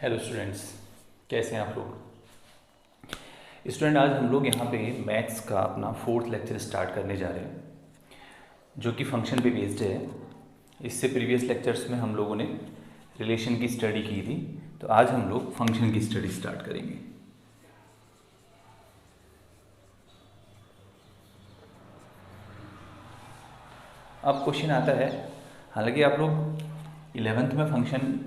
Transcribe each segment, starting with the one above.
Hello students, कैसे हैं आप लोग। स्टूडेंट, आज हम लोग यहाँ पे मैथ्स का अपना 4th लेक्चर स्टार्ट करने जा रहे हैं, जो कि फंक्शन पे बेस्ड है। इससे प्रीवियस लेक्चर्स में हम लोगों ने रिलेशन की स्टडी की थी, तो आज हम लोग फंक्शन की स्टडी स्टार्ट करेंगे। अब क्वेश्चन आता है, हालांकि आप लोग 11th में फंक्शन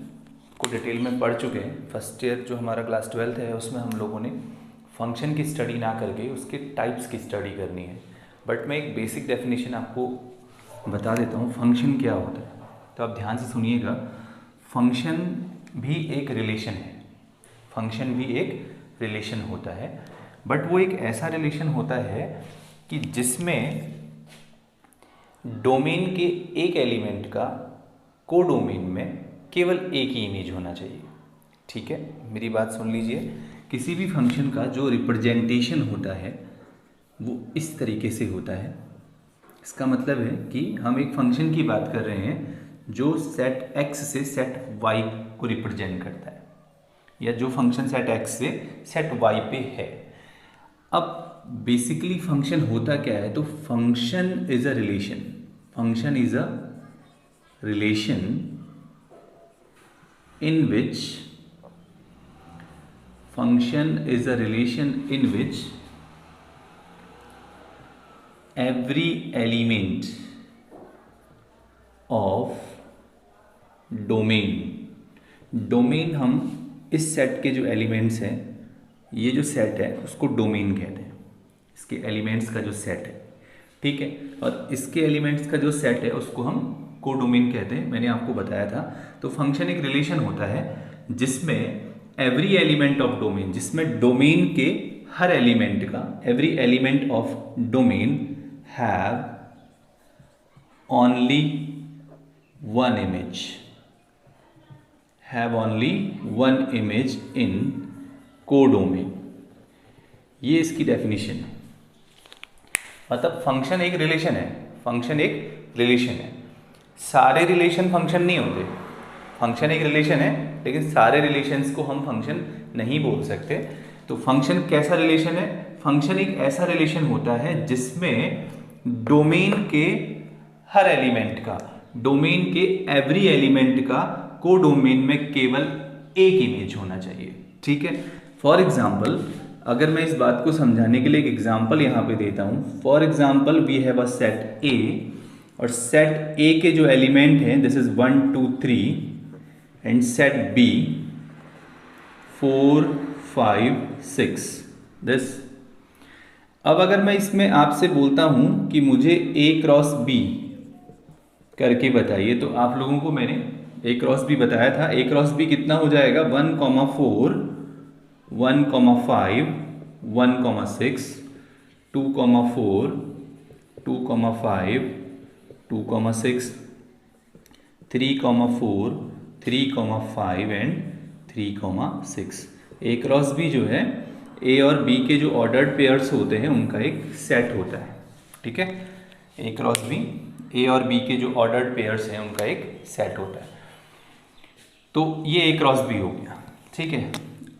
को डिटेल में पढ़ चुके हैं। फर्स्ट ईयर जो हमारा क्लास 12th है उसमें हम लोगों ने फंक्शन की स्टडी ना करके उसके टाइप्स की स्टडी करनी है। बट मैं एक बेसिक डेफिनेशन आपको बता देता हूँ, फंक्शन क्या होता है। तो आप ध्यान से सुनिएगा, फंक्शन भी एक रिलेशन है। फंक्शन भी एक रिलेशन होता है, बट वो एक ऐसा रिलेशन होता है कि जिसमें डोमेन के एक एलिमेंट का कोडोमेन में केवल एक ही इमेज होना चाहिए। ठीक है, मेरी बात सुन लीजिए। किसी भी फंक्शन का जो रिप्रेजेंटेशन होता है वो इस तरीके से होता है। इसका मतलब है कि हम एक फंक्शन की बात कर रहे हैं जो सेट x से सेट y को रिप्रेजेंट करता है, या जो फंक्शन सेट x से सेट y पे है। अब बेसिकली फंक्शन होता क्या है, तो function is a relation. Function is a relation in which every element of domain हम इस सेट के जो एलिमेंट्स हैं, ये जो सेट है उसको डोमेन कहते हैं। इसके एलिमेंट्स का जो सेट है, ठीक है, और इसके एलिमेंट्स का जो सेट है उसको हम कोडोमेन कहते हैं। मैंने आपको बताया था। तो फंक्शन एक रिलेशन होता है जिसमें एवरी एलिमेंट ऑफ डोमेन, जिसमें डोमेन के हर एलिमेंट का, every element of domain have only one image in codomain. ये इसकी डेफिनेशन है। मतलब फंक्शन एक रिलेशन है। फंक्शन एक रिलेशन है। सारे रिलेशन फंक्शन नहीं होते। फंक्शन एक रिलेशन है, लेकिन सारे रिलेशंस को हम फंक्शन नहीं बोल सकते। तो फंक्शन कैसा रिलेशन है? फंक्शन एक ऐसा रिलेशन होता है जिसमें डोमेन के हर एलिमेंट का, डोमेन के एवरी एलिमेंट का कोडोमेन में केवल एक इमेज होना चाहिए। ठीक है। फॉर एग्जाम्पल, अगर मैं इस बात को समझाने के लिए एक एग्जाम्पल यहाँ पे देता हूँ। For example, we have a set A, और सेट ए के जो एलिमेंट हैं, this is 1 2 3, and set B 4 5 6 this. अब अगर मैं इसमें आपसे बोलता हूं कि मुझे ए क्रॉस बी करके बताइए, तो आप लोगों को मैंने ए क्रॉस बी बताया था। ए क्रॉस बी कितना हो जाएगा? 1 4 1 5 1 6 2 4 2 5 2 6 3 4 3 5 एंड 3 6। ए क्रॉस बी जो है, ए और बी के जो ऑर्डर्ड पेयर्स होते हैं उनका एक सेट होता है। ठीक है। ए क्रॉस बी, ए और बी के जो ऑर्डर्ड पेयर्स हैं उनका एक सेट होता है। तो ये ए क्रॉस बी हो गया। ठीक है।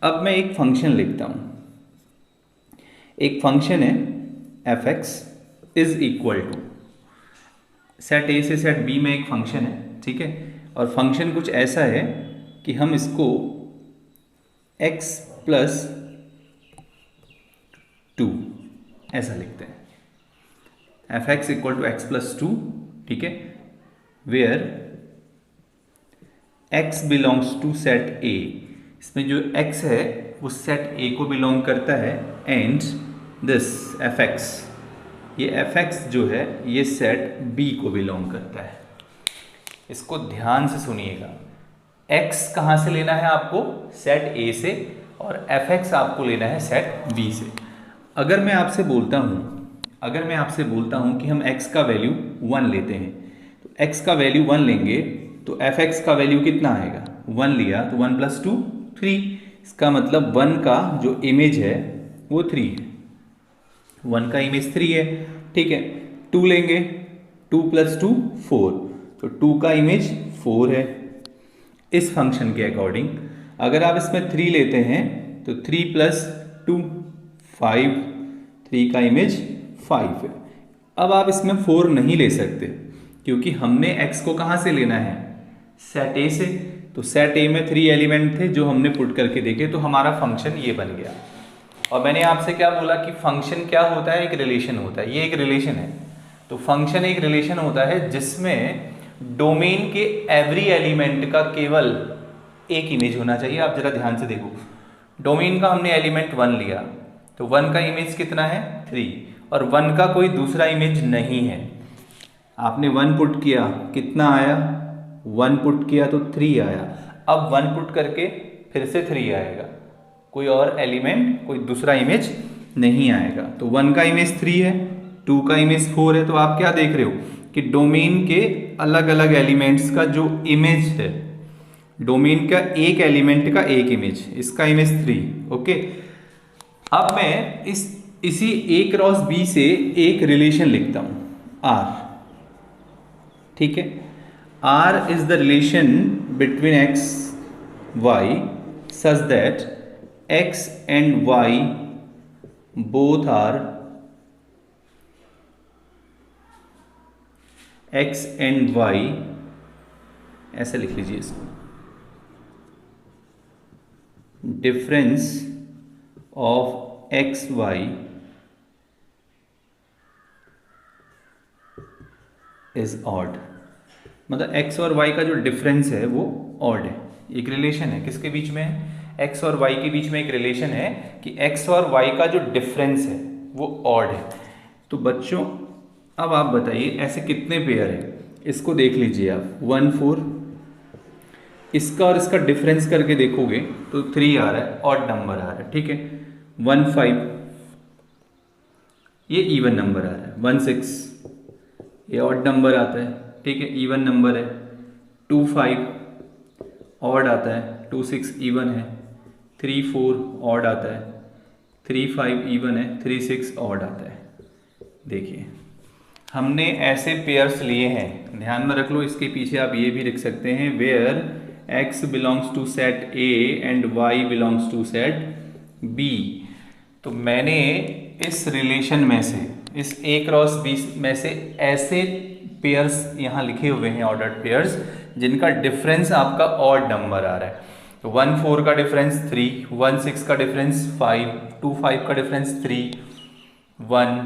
अब मैं एक फंक्शन लिखता हूँ। एक फंक्शन है F X is equal to, set A से सेट बी में एक फंक्शन है। ठीक है। और फंक्शन कुछ ऐसा है कि हम इसको x प्लस 2 ऐसा लिखते हैं। F X equal to X plus 2। ठीक है। Where x belongs to set A, इसमें जो x है वो सेट ए को बिलोंग करता है, एंड दिस एफ एक्स, ये एफ एक्स जो है ये सेट बी को बिलोंग करता है। इसको ध्यान से सुनिएगा। x कहाँ से लेना है आपको? सेट A से, और fx आपको लेना है सेट B से। अगर मैं आपसे बोलता हूँ कि हम x का वैल्यू 1 लेते हैं, तो x का वैल्यू 1 लेंगे तो fx का वैल्यू कितना आएगा? 1 लिया तो 1 + 2 3। इसका मतलब 1 का जो इमेज है वो 3 है। 1 का इमेज 3 है। ठीक है। 2 लेंगे, 2 + 2 4, तो 2 का इमेज 4 है। इस फंक्शन के अकॉर्डिंग अगर आप इसमें 3 लेते हैं तो 3 प्लस 2 5, 3 का इमेज 5 है। अब आप इसमें 4 नहीं ले सकते क्योंकि हमने x को कहाँ से लेना है, सेट ए से। तो सेट ए में 3 एलिमेंट थे जो हमने पुट करके देखे, तो हमारा फंक्शन ये बन गया। और मैंने आपसे क्या बोला कि फंक्शन क्या होता है, एक रिलेशन होता है। ये एक रिलेशन है। तो फंक्शन एक रिलेशन होता है जिसमें डोमेन के एवरी एलिमेंट का केवल एक इमेज होना चाहिए। आप जरा ध्यान से देखो, डोमेन का हमने एलिमेंट 1 लिया तो 1 का इमेज कितना है, 3, और 1 का कोई दूसरा इमेज नहीं है। आपने 1 पुट किया, कितना आया, 1 पुट किया तो 3 आया। अब 1 पुट करके फिर से 3 आएगा, कोई और एलिमेंट, कोई दूसरा इमेज नहीं आएगा। तो 1 का इमेज 3 है, 2 का इमेज 4 है। तो आप क्या देख रहे हो कि डोमेन के अलग अलग एलिमेंट्स का जो इमेज है, डोमेन का एक एलिमेंट का एक इमेज, इसका इमेज 3। ओके, अब मैं इसी A क्रॉस B से एक रिलेशन लिखता हूं, R। ठीक है, R is the relation between x y such that x and y both are x and y, ऐसे लिख लीजिए इसको, difference of X Y is odd. मतलब x और y का जो डिफरेंस है वो ऑड है। एक रिलेशन है, किसके बीच में है, x और y के बीच में एक रिलेशन है कि x और y का जो डिफरेंस है वो ऑड है। तो बच्चों अब आप बताइए ऐसे कितने पेयर हैं, इसको देख लीजिए आप, 1 4, इसका और इसका डिफरेंस करके देखोगे तो 3 आ रहा है, ऑड नंबर आ रहा है। ठीक है, 1 5 ये इवन नंबर आ रहा है, 1 6 ये ऑड नंबर आता है। ठीक है, इवन नंबर है। 2 5 ऑड आता है, 2 6 इवन है। 3 4 ऑड आता है, 3 5 इवन है, 3 6 ऑड आता है। देखिए हमने ऐसे पेयर्स लिए हैं, ध्यान में रख लो। इसके पीछे आप ये भी लिख सकते हैं, where x belongs to set A and y belongs to set B। तो मैंने इस रिलेशन में से, इस A क्रॉस B में से ऐसे पेयर्स यहाँ लिखे हुए हैं, ऑर्डर्ड पेयर्स, जिनका डिफरेंस आपका ऑड नंबर आ रहा है। तो 1 4 का डिफरेंस 3, 1 6 का डिफरेंस 5, 2 5 का डिफरेंस 3, 1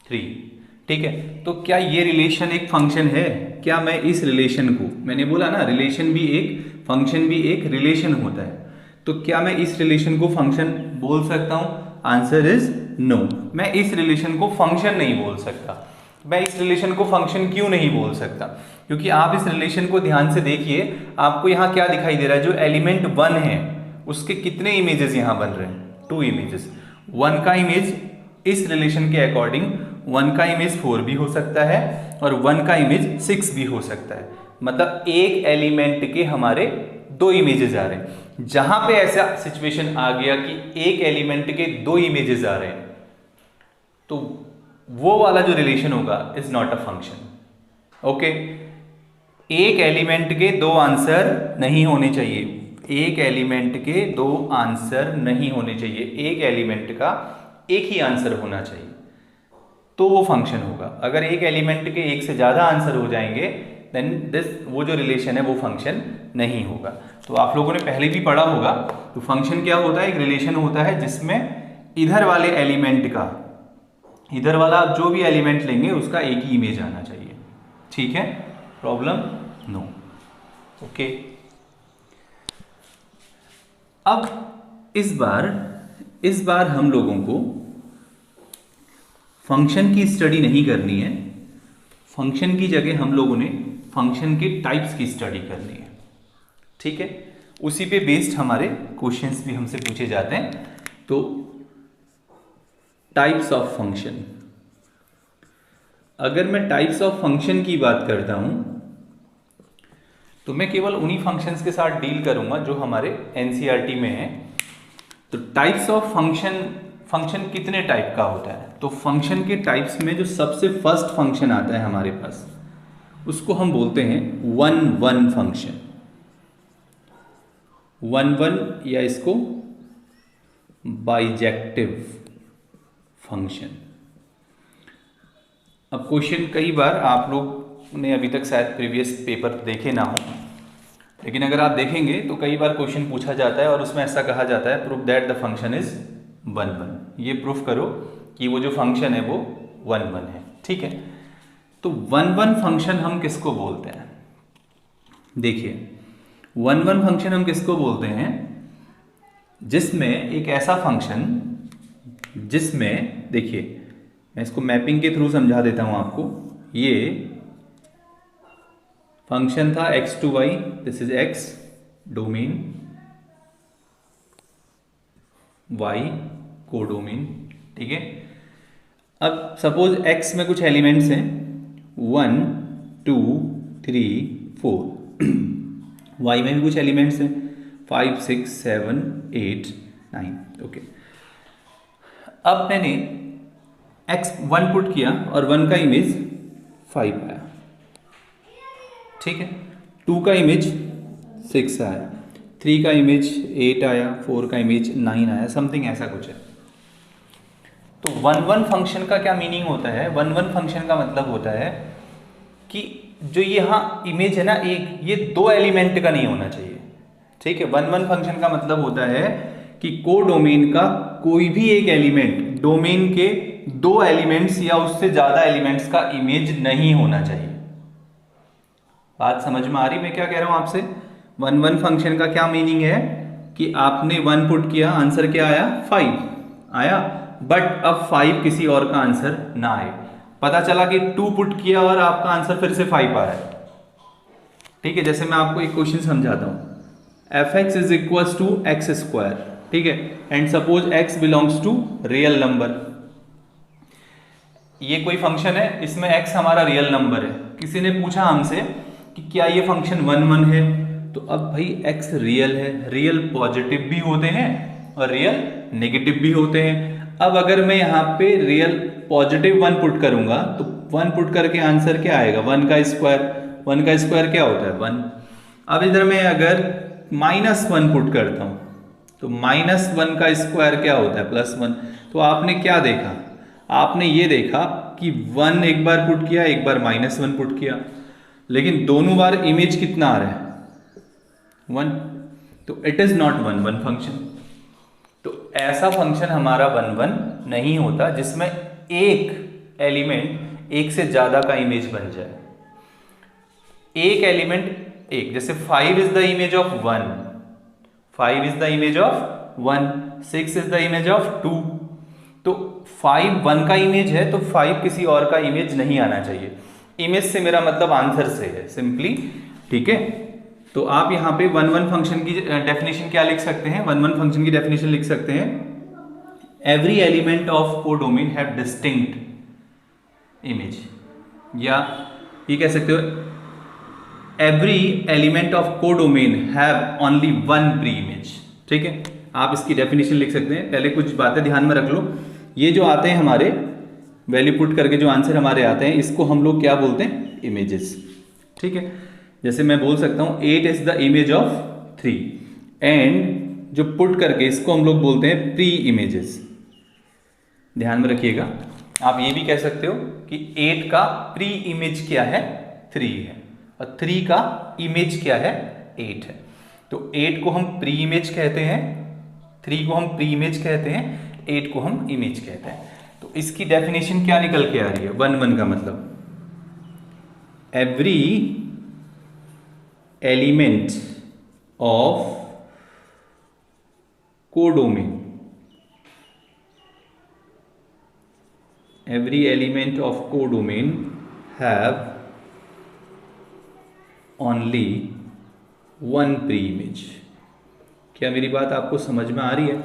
3। ठीक है, तो क्या ये रिलेशन एक फंक्शन है? क्या मैं इस रिलेशन को, मैंने बोला ना रिलेशन भी एक, फंक्शन भी एक रिलेशन होता है, तो क्या मैं इस रिलेशन को फंक्शन बोल सकता हूं? Answer is no. मैं इस रिलेशन को फंक्शन नहीं बोल सकता। मैं इस रिलेशन को फंक्शन क्यों नहीं बोल सकता? क्योंकि आप इस रिलेशन को ध्यान से देखिए, आपको यहाँ क्या दिखाई दे रहा है, जो एलिमेंट 1 है उसके कितने इमेजेस यहाँ बन रहे हैं? 2 इमेजेस। 1 का इमेज इस रिलेशन के अकॉर्डिंग 1 का इमेज 4 भी हो सकता है और 1 का इमेज 6 भी हो सकता है। मतलब एक एलिमेंट के हमारे 2 इमेजेस आ रहे हैं। जहां पे ऐसा सिचुएशन आ गया कि एक एलिमेंट के 2 इमेजेस आ रहे हैं, तो वो वाला जो रिलेशन होगा is not a function. Okay, एक एलिमेंट के 2 आंसर नहीं होने चाहिए, एक एलिमेंट के 2 आंसर नहीं होने चाहिए, एक एलिमेंट का एक ही आंसर होना चाहिए, तो वो फंक्शन होगा। अगर एक एलिमेंट के एक से ज़्यादा आंसर हो जाएंगे देन वो जो रिलेशन है वो फंक्शन नहीं होगा। तो आप लोगों ने पहले भी पढ़ा होगा, तो फंक्शन क्या होता है? एक रिलेशन होता है जिसमें इधर वाले एलिमेंट का, इधर वाला आप जो भी एलिमेंट लेंगे उसका एक ही इमेज आना चाहिए। ठीक है, प्रॉब्लम नो। ओके, अब इस बार हम लोगों को फंक्शन की स्टडी नहीं करनी है। फंक्शन की जगह हम लोगों ने फंक्शन के टाइप्स की स्टडी करनी है। ठीक है, उसी पे बेस्ड हमारे क्वेश्चंस भी हमसे पूछे जाते हैं। तो टाइप्स ऑफ फंक्शन, अगर मैं टाइप्स ऑफ फंक्शन की बात करता हूं तो मैं केवल उन्हीं फंक्शंस के साथ डील करूंगा जो हमारे एनसीईआरटी में है। तो टाइप्स ऑफ फंक्शन कितने टाइप का होता है? तो फंक्शन के टाइप्स में जो सबसे फर्स्ट फंक्शन आता है हमारे पास, उसको हम बोलते हैं 1 1 फंक्शन। वन वन या इसको बाइजेक्टिव फंक्शन। अब क्वेश्चन कई बार आप लोग ने अभी तक शायद प्रीवियस पेपर देखे ना हो, लेकिन अगर आप देखेंगे तो कई बार क्वेश्चन पूछा जाता है और उसमें ऐसा कहा जाता है proof that the function is one one. ये प्रूफ करो कि वो जो फंक्शन है वो वन वन है। ठीक है, तो वन वन फंक्शन हम किसको बोलते हैं? देखिए, वन वन फंक्शन हम किसको बोलते हैं? जिसमें एक ऐसा फंक्शन जिसमें, देखिए मैं इसको मैपिंग के थ्रू समझा देता हूं आपको। ये फंक्शन था x to y, this is x, domain y codomain. ठीक है, अब सपोज x में कुछ एलिमेंट्स हैं 1 2 3 4, y में भी कुछ एलिमेंट्स हैं 5 6 7 8 9। ओके, अब मैंने x 1 पुट किया और 1 का इमेज 5 आया। ठीक है, 2 का इमेज 6 आया, 3 का इमेज 8 आया, 4 का इमेज 9 आया, समथिंग ऐसा कुछ है। तो वन वन फंक्शन का क्या मीनिंग होता है? वन वन फंक्शन का मतलब होता है कि जो यहाँ इमेज है ना एक, ये 2 एलिमेंट का नहीं होना चाहिए। ठीक है, वन वन फंक्शन का मतलब होता है कि कोडोमेन का कोई भी एक एलिमेंट डोमेन के 2 एलिमेंट्स या उससे ज्यादा एलिमेंट्स का इमेज नहीं होना चाहिए। बात समझ में आ रही मैं क्या कह रहा हूं आपसे? वन वन फंक्शन का क्या मीनिंग है कि आपने 1 पुट किया, आंसर क्या आया? 5 आया, बट अब 5 किसी और का आंसर ना आए। पता चला कि 2 पुट किया और आपका आंसर फिर से 5 आ रहा है। ठीक है, जैसे मैं आपको एक क्वेश्चन समझाता हूं, fx is equal to X square. ठीक है, and suppose x belongs to real number. ये कोई फंक्शन है, इसमें x हमारा रियल नंबर है। किसी ने पूछा हमसे कि क्या ये फंक्शन वन वन है? तो अब भाई x रियल है, रियल पॉजिटिव भी होते हैं और रियल नेगेटिव भी होते हैं। अब अगर मैं यहाँ पे रियल पॉजिटिव 1 पुट करूंगा तो 1 पुट करके आंसर क्या आएगा? 1 का स्क्वायर। 1 का स्क्वायर क्या होता है? 1। अब इधर मैं अगर -1 पुट करता हूं तो -1 का स्क्वायर क्या होता है? +1। तो आपने क्या देखा? आपने ये देखा कि 1 एक बार पुट किया, एक बार -1 पुट किया, लेकिन दोनों बार इमेज कितना आ रहा है? 1। तो it is not one one function. तो ऐसा फंक्शन हमारा वन वन नहीं होता जिसमें एक एलिमेंट एक से ज्यादा का इमेज बन जाए। एक एलिमेंट एक, जैसे 5 is the image of 1, 5 is the image of 1, 6 is the image of 2। तो 5 1 का इमेज है तो 5 किसी और का इमेज नहीं आना चाहिए। इमेज से मेरा मतलब आंसर से है सिंपली। ठीक है, तो आप यहाँ पे वन वन फंक्शन की डेफिनेशन क्या लिख सकते हैं? वन वन फंक्शन की डेफिनेशन लिख सकते हैं, every element of codomain have distinct image, या ये कह सकते हो every element of codomain have only one pre image. ठीक है, आप इसकी डेफिनेशन लिख सकते हैं। पहले कुछ बातें ध्यान में रख लो। ये जो आते हैं हमारे वैल्यू पुट करके जो आंसर हमारे आते हैं, इसको हम लोग क्या बोलते हैं? इमेजेस। ठीक है, जैसे मैं बोल सकता हूं 8 is the image of 3, and जो पुट करके इसको हम लोग बोलते हैं प्री इमेजेस। ध्यान में रखिएगा। आप ये भी कह सकते हो कि 8 का प्री इमेज क्या है? 3 है, और 3 का इमेज क्या है? 8 है। तो 8 को हम प्री इमेज कहते हैं, 3 को हम प्री इमेज कहते हैं, 8 को हम इमेज कहते हैं। तो इसकी डेफिनेशन क्या निकल के आ रही है? वन वन का मतलब every element of codomain, every element of codomain have only one pre-image। क्या मेरी बात आपको समझ में आ रही है?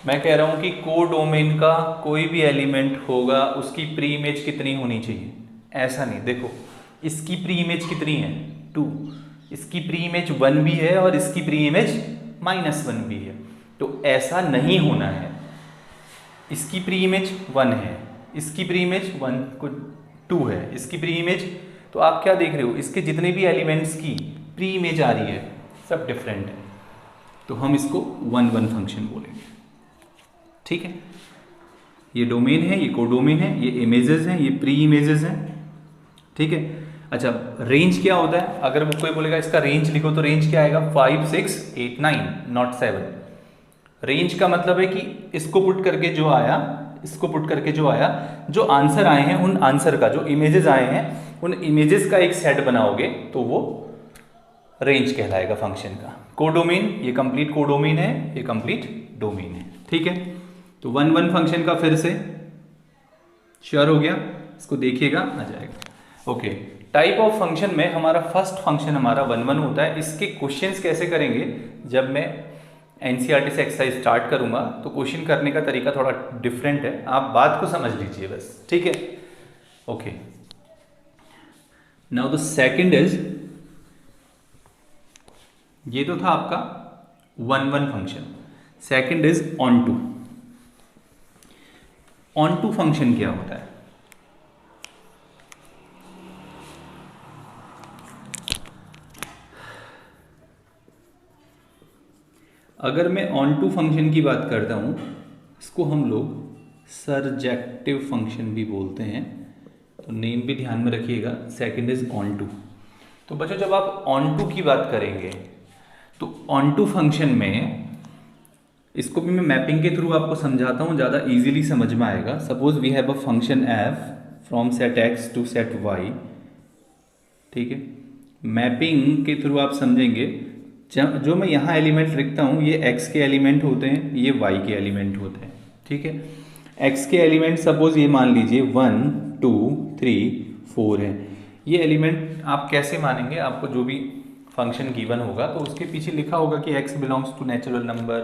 मैं कह रहा हूं कि कोडोमेन का कोई भी एलिमेंट होगा उसकी प्री इमेज कितनी होनी चाहिए? ऐसा नहीं, देखो इसकी प्री इमेज कितनी है? 2, इसकी प्री इमेज 1 भी है और इसकी प्री इमेज -1 भी है। तो ऐसा नहीं होना है। इसकी प्री इमेज 1 है, इसकी प्री इमेज 1 को 2 है, इसकी प्री इमेज, तो आप क्या देख रहे हो? इसके जितने भी एलिमेंट्स की प्री इमेज आ रही है सब डिफरेंट है। तो हम इसको 1-1 फंक्शन बोलेंगे। ठीक है, ये डोमेन है, ये कोडोमेन है, ये इमेजेस हैं, ये प्री इमेजेस हैं। ठीक है, अच्छा रेंज क्या होता है? अगर कोई बोलेगा इसका रेंज लिखो तो रेंज क्या आएगा? 5 6 8 9 नॉट 7। रेंज का मतलब है कि इसको पुट करके जो आया, इसको पुट करके जो आया, जो आंसर आए हैं उन आंसर का, जो इमेजेस आए हैं उन इमेजेस का एक सेट बनाओगे तो वो रेंज कहलाएगा फंक्शन का। कोडोमेन, ये कंप्लीट कोडोमेन है, ये कंप्लीट डोमेन है। ठीक है, तो 1-1 फंक्शन का फिर से श्योर हो गया, इसको देखिएगा आ जाएगा। ओके, टाइप ऑफ फंक्शन में हमारा फर्स्ट फंक्शन हमारा 1-1 होता है। इसके क्वेश्चंस कैसे करेंगे? जब मैं एनसीईआरटी से एक्सरसाइज स्टार्ट करूंगा तो क्वेश्चन करने का तरीका थोड़ा डिफरेंट है, आप बात को समझ लीजिए बस। ठीक है, okay. Now the second is, ये तो था आपका 1-1 function. Second is onto. Onto function क्या होता है? अगर मैं ऑन टू फंक्शन की बात करता हूं, इसको हम लोग सरजेक्टिव फंक्शन भी बोलते हैं, तो नेम भी ध्यान में रखिएगा। Second is onto. तो बच्चों जब आप ऑन टू की बात करेंगे तो ऑन टू फंक्शन में, इसको भी मैं मैपिंग के थ्रू आपको समझाता हूँ, ज़्यादा इजीली समझ में आएगा। Suppose we have a function F from set X to set Y. ठीक है, मैपिंग के थ्रू आप समझेंगे। जो मैं यहाँ एलिमेंट लिखता हूँ ये x के एलिमेंट होते हैं, ये y के एलिमेंट होते हैं। ठीक है, x के एलिमेंट सपोज ये मान लीजिए 1 2 3 4 है। ये एलिमेंट आप कैसे मानेंगे? आपको जो भी फंक्शन गिवन होगा तो उसके पीछे लिखा होगा कि x belongs to natural number,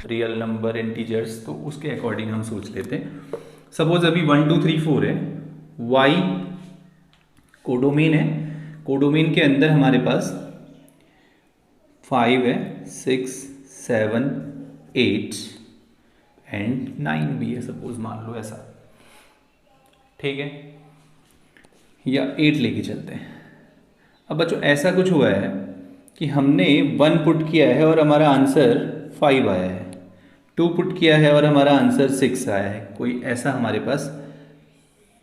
real number, integers, तो उसके अकॉर्डिंग हम सोच लेते हैं। सपोज अभी 1 2 3 4 है, y कोडोमेन है, कोडोमेन के अंदर हमारे पास 5 है, 6 7 8 एंड 9 भी है, सपोज मान लो ऐसा। ठीक है, या 8 लेके चलते हैं। अब बच्चों ऐसा कुछ हुआ है कि हमने 1 पुट किया है और हमारा आंसर 5 आया है, 2 पुट किया है और हमारा आंसर 6 आया है। कोई ऐसा हमारे पास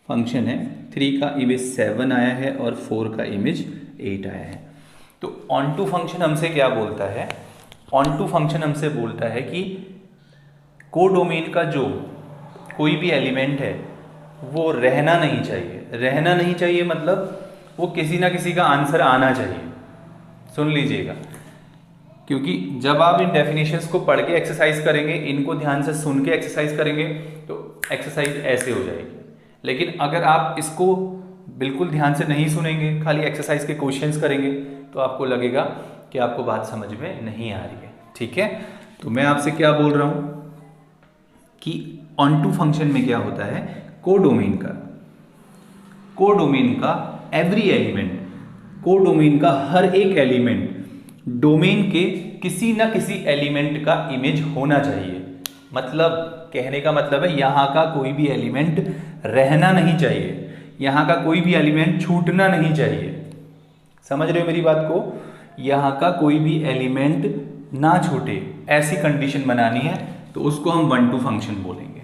फंक्शन है, 3 का इमेज 7 आया है और 4 का इमेज 8 आया है। तो ऑन टू फंक्शन हमसे क्या बोलता है? ऑन टू फंक्शन हमसे बोलता है कि कोडोमेन का जो कोई भी एलिमेंट है वो रहना नहीं चाहिए। रहना नहीं चाहिए मतलब वो किसी ना किसी का आंसर आना चाहिए। सुन लीजिएगा, क्योंकि जब आप इन डेफिनेशंस को पढ़ के एक्सरसाइज करेंगे, इनको ध्यान से सुन के एक्सरसाइज करेंगे तो एक्सरसाइज ऐसे हो जाएगी। लेकिन अगर आप इसको बिल्कुल ध्यान से नहीं सुनेंगे, खाली एक्सरसाइज के क्वेश्चंस करेंगे, तो आपको लगेगा कि आपको बात समझ में नहीं आ रही है। ठीक है, तो मैं आपसे क्या बोल रहा हूं कि ऑन टू फंक्शन में क्या होता है? कोडोमेन का एवरी एलिमेंट, कोडोमेन का हर एक एलिमेंट डोमेन के किसी ना किसी एलिमेंट का इमेज होना चाहिए। मतलब कहने का मतलब है यहाँ का कोई भी एलिमेंट रहना नहीं चाहिए, यहाँ का कोई भी एलिमेंट छूटना नहीं चाहिए। समझ रहे हो मेरी बात को? यहाँ का कोई भी एलिमेंट ना छूटे, ऐसी कंडीशन बनानी है, तो उसको हम 1-2 फंक्शन बोलेंगे।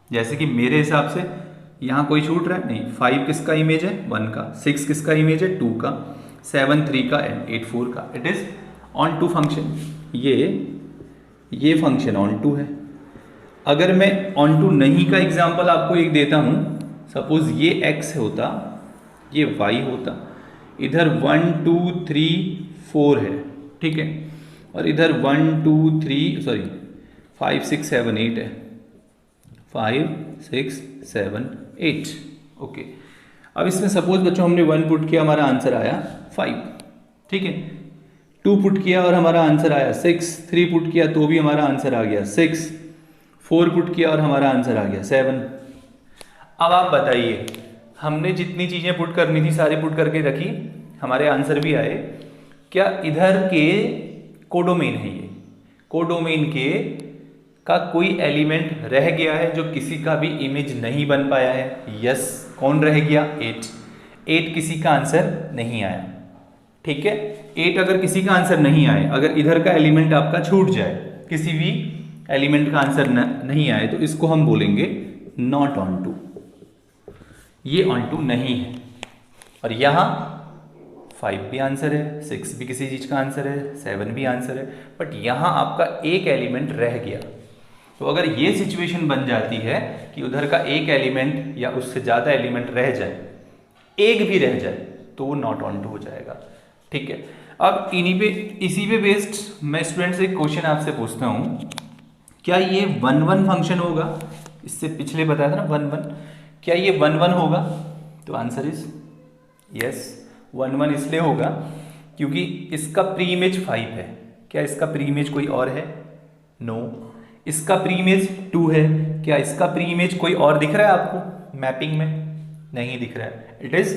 जैसे कि मेरे हिसाब से यहाँ कोई छूट रहा है नहीं। 5 किसका इमेज है? 1 का। 6 किसका इमेज है? 2 का। 7 3 का एंड 8 4 का। It is onto function. ये फंक्शन ऑन टू है। अगर मैं ऑन टू नहीं का एग्जाम्पल आपको एक देता हूँ, सपोज ये x होता, ये y होता, इधर 1 2 3 4 है। ठीक है, और इधर 1 2 3 सॉरी 5 6 7 8 है। 5 6 7 8। ओके, अब इसमें सपोज बच्चों हमने 1 पुट किया, हमारा आंसर आया 5। ठीक है, 2 पुट किया और हमारा आंसर आया 6। 3 पुट किया तो भी हमारा आंसर आ गया 6। 4 पुट किया और हमारा आंसर आ गया 7। अब आप बताइए, हमने जितनी चीज़ें पुट करनी थी सारी पुट करके रखी, हमारे आंसर भी आए। क्या इधर के कोडोमेन है? ये कोडोमेन के का कोई एलिमेंट रह गया है जो किसी का भी इमेज नहीं बन पाया है? यस। कौन रह गया? 8 किसी का आंसर नहीं आया। ठीक है। 8 अगर किसी का आंसर नहीं आए, अगर इधर का एलिमेंट आपका छूट जाए, किसी भी एलिमेंट का आंसर नहीं आए, तो इसको हम बोलेंगे नॉट ऑन टू, ये ऑन टू नहीं है। और यहाँ 5 भी आंसर है, 6 भी किसी चीज़ का आंसर है, 7 भी आंसर है, बट यहाँ आपका एक एलिमेंट रह गया। तो अगर ये सिचुएशन बन जाती है कि उधर का एक एलिमेंट या उससे ज़्यादा एलिमेंट रह जाए, एक भी रह जाए, तो वो नॉट ऑन टू हो जाएगा। ठीक है। अब इसी पे बेस्ड मैं स्टूडेंट से एक क्वेश्चन आपसे पूछता हूँ, क्या ये 1-1 फंक्शन होगा? इससे पिछले बताया था ना 1-1, क्या ये 1-1 होगा? तो आंसर इज यस, 1-1 इसलिए होगा क्योंकि इसका प्री इमेज 5 है। क्या इसका प्री इमेज कोई और है? नो। इसका प्री इमेज 2 है। क्या इसका प्री इमेज कोई और दिख रहा है आपको मैपिंग में? नहीं दिख रहा है। It is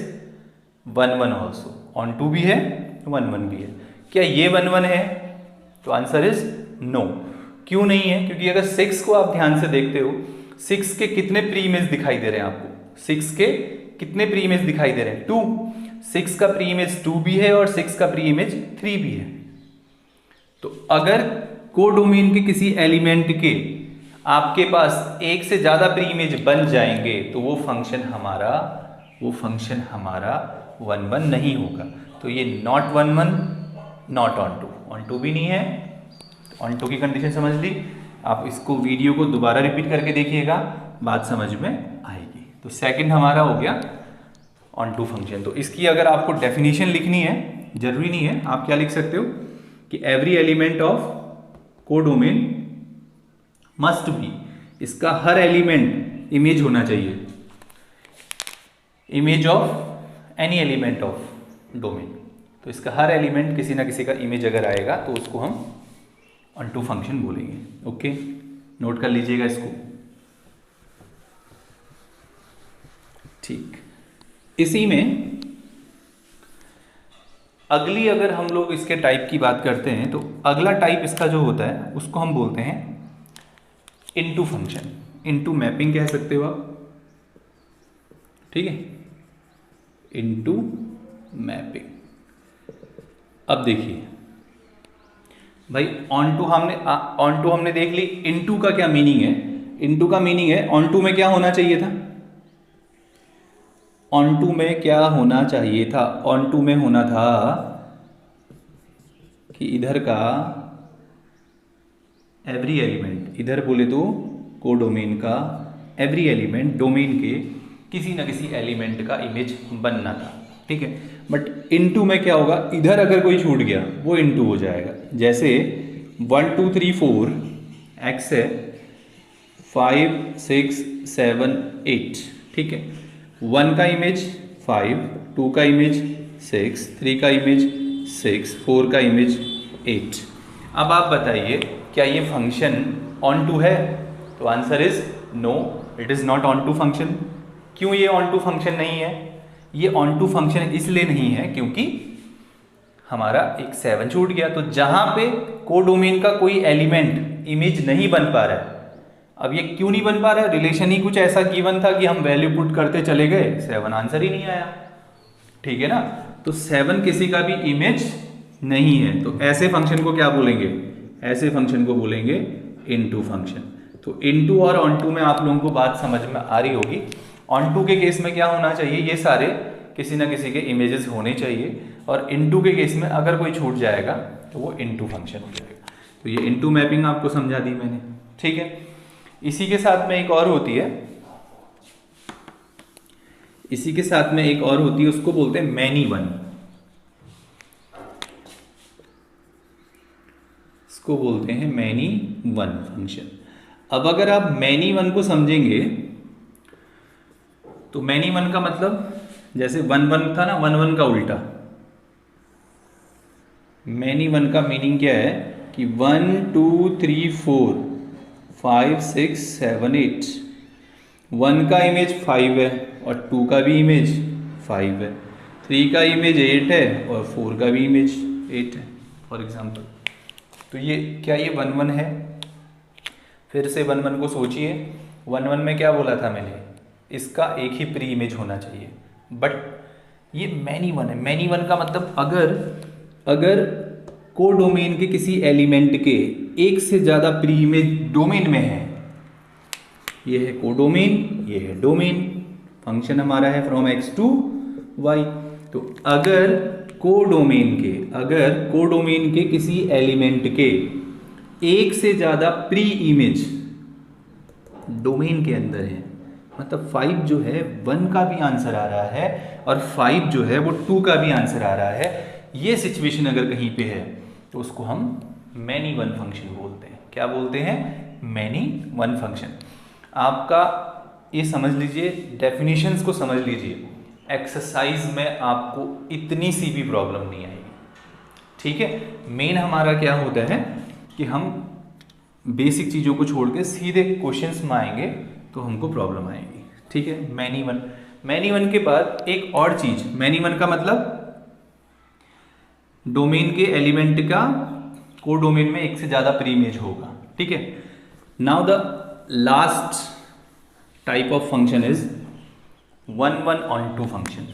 1-1 also, onto भी है, 1-1 भी है। क्या ये 1-1 है? तो आंसर इज नो। क्यों नहीं है? क्योंकि अगर 6 को आप ध्यान से देखते हो, 6 के कितने प्री इमेज दिखाई दे रहे हैं आपको? 6 के कितने प्री इमेज दिखाई दे रहे हैं? 2। 6 का प्री इमेज 2 भी है और 6 का प्री इमेज 3 भी है। तो अगर कोडोमेन के किसी एलिमेंट के आपके पास एक से ज्यादा प्री इमेज बन जाएंगे, तो वो फंक्शन हमारा 1-1 नहीं होगा। तो ये नॉट 1-1, नॉट ऑन टू भी नहीं है। ऑन टू की कंडीशन समझ ली। आप इसको वीडियो को दोबारा रिपीट करके देखिएगा, बात समझ में आएगी। तो सेकंड हमारा हो गया ऑन टू फंक्शन। तो इसकी अगर आपको डेफिनेशन लिखनी है, जरूरी नहीं है, आप क्या लिख सकते हो कि every element of codomain must be, इसका हर एलिमेंट इमेज होना चाहिए, image of any element of domain. तो इसका हर एलिमेंट किसी ना किसी का इमेज अगर आएगा तो उसको हम ऑन टू फंक्शन बोलेंगे। ओके, नोट कर लीजिएगा इसको। ठीक, इसी में अगली अगर हम लोग इसके टाइप की बात करते हैं, तो अगला टाइप इसका जो होता है उसको हम बोलते हैं इनटू फंक्शन, इनटू मैपिंग कह सकते हो आप। ठीक है, इनटू मैपिंग। अब देखिए भाई, ऑन टू हमने देख ली। इनटू का क्या मीनिंग है? इनटू का मीनिंग है ऑन टू में क्या होना चाहिए था? ऑन टू में क्या होना चाहिए था? ऑन टू में होना था कि इधर का एवरी एलिमेंट, इधर बोले तो कोडोमेन का एवरी एलिमेंट डोमेन के किसी ना किसी एलिमेंट का इमेज बनना था। ठीक है, बट इनटू में क्या होगा? इधर अगर कोई छूट गया वो इनटू हो जाएगा। जैसे 1 2 3 4 एक्स है, 5 6 7 8। ठीक है, 1 का इमेज 5, 2 का इमेज 6, 3 का इमेज 6, 4 का इमेज 8। अब आप बताइए, क्या ये फंक्शन ऑन टू है? तो answer is no, it is not onto function. क्यों ये ऑन टू फंक्शन नहीं है? ये ऑन टू फंक्शन इसलिए नहीं है क्योंकि हमारा एक 7 छूट गया। तो जहां पे कोडोमेन का कोई एलिमेंट इमेज नहीं बन पा रहा है, अब ये क्यों नहीं बन पा रहा है? रिलेशन ही कुछ ऐसा गिवन था कि हम वैल्यू पुट करते चले गए, 7 आंसर ही नहीं आया। ठीक है ना, तो 7 किसी का भी इमेज नहीं है। तो ऐसे फंक्शन को क्या बोलेंगे? ऐसे फंक्शन को बोलेंगे इनटू फंक्शन। तो इनटू और ऑन टू में आप लोगों को बात समझ में आ रही होगी। ऑन टू के केस में क्या होना चाहिए? ये सारे किसी ना किसी के इमेजेस होने चाहिए, और इनटू के केस में अगर कोई छूट जाएगा तो वो इनटू फंक्शन हो जाएगा। तो ये इनटू मैपिंग आपको समझा दी मैंने। ठीक है, इसी के साथ में एक और होती है, उसको बोलते हैं मैनी वन। इसको बोलते हैं मैनी वन फंक्शन। अब अगर आप मैनी वन को समझेंगे तो मैनी वन का मतलब, जैसे 1-1 था ना, 1-1 का उल्टा। मैनी वन का मीनिंग क्या है कि 1 2 3 4 5 6 7 8, 1 का इमेज 5 है और 2 का भी इमेज 5 है, 3 का इमेज 8 है और 4 का भी इमेज 8 है, फॉर एग्जाम्पल। तो ये क्या ये 1-1 है? फिर से 1-1 को सोचिए। 1-1 में क्या बोला था मैंने? इसका एक ही प्री इमेज होना चाहिए, बट ये मैनी वन है। मैनी वन का मतलब अगर कोडोमेन के किसी एलिमेंट के एक से ज़्यादा प्री इमेज डोमेन में है, ये है कोडोमेन, ये है डोमेन। फंक्शन हमारा है फ्रॉम x टू y। तो अगर कोडोमेन के किसी एलिमेंट के एक से ज़्यादा प्री इमेज डोमेन के अंदर है, मतलब 5 जो है 1 का भी आंसर आ रहा है और 5 जो है वो 2 का भी आंसर आ रहा है, ये सिचुएशन अगर कहीं पे है तो उसको हम मैनी वन फंक्शन बोलते हैं। क्या बोलते हैं? Many one function. आपका ये समझ लीजिए, डेफिनेशंस को समझ लीजिए, एक्सरसाइज में आपको इतनी सी भी प्रॉब्लम नहीं आएगी, ठीक है। मेन हमारा क्या होता है कि हम बेसिक चीज़ों को छोड़ के सीधे क्वेश्चंस में आएंगे तो हमको प्रॉब्लम आएगी, ठीक है। मैनी वन के बाद एक और चीज़, मैनी वन का मतलब डोमेन के एलिमेंट का कोडोमेन में एक से ज़्यादा प्री इमेज होगा, ठीक है। Now the last type of function is 1-1-on-2 function.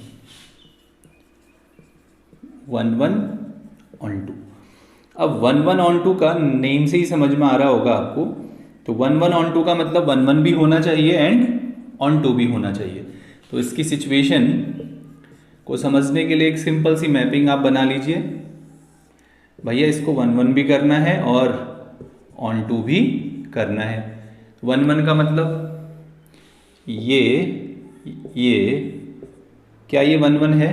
1-1-on-2। अब 1-1-on-2 का नेम से ही समझ में आ रहा होगा आपको। तो 1-1-on-2 का मतलब 1-1 भी होना चाहिए एंड on-2 भी होना चाहिए। तो इसकी सिचुएशन को समझने के लिए एक सिंपल सी मैपिंग आप बना लीजिए। भैया इसको 1-1 भी करना है और on-2 भी करना है। 1-1 का मतलब ये क्या ये 1-1 है?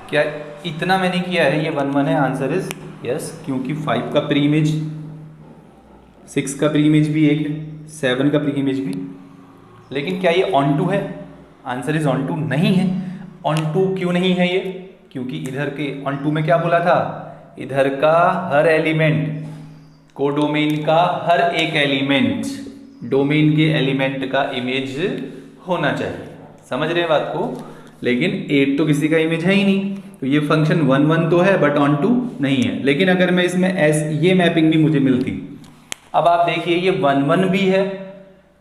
क्या इतना मैंने किया है ये 1-1 है? आंसर इज यस, क्योंकि 5 का प्री इमेज, 6 का प्री इमेज भी एक है, 7 का प्री इमेज भी। लेकिन क्या ये on-2 है? आंसर इज on-2 नहीं है। on-2 क्यों नहीं है ये? क्योंकि इधर के on-2 में क्या बोला था, इधर का हर एलिमेंट, कोडोमेन का हर एक एलिमेंट डोमेन के एलिमेंट का इमेज होना चाहिए। समझ रहे हैं बात को? लेकिन 8 तो किसी का इमेज है ही नहीं, तो ये फंक्शन 1-1 तो है बट on-2 नहीं है। लेकिन अगर मैं इसमें ये मैपिंग भी मुझे मिलती, अब आप देखिए ये 1-1 भी है,